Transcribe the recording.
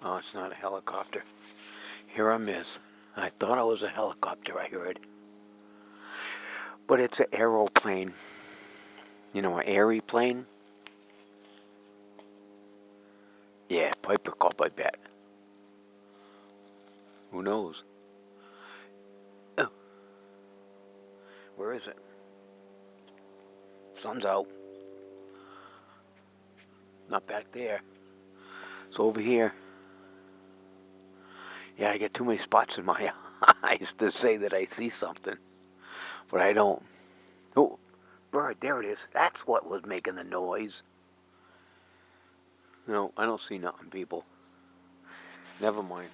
Oh, it's not a helicopter. Here I miss. I thought it was a helicopter, I heard. But it's an aeroplane. You know, an airy plane? Yeah, Piper Cup, I bet. Who knows? Oh, where is it? Sun's out. Not back there. It's over here. Yeah, I get too many spots in my eyes to say that I see something. But I don't. Oh, bird, there it is. That's what was making the noise. No, I don't see nothing, people. Never mind.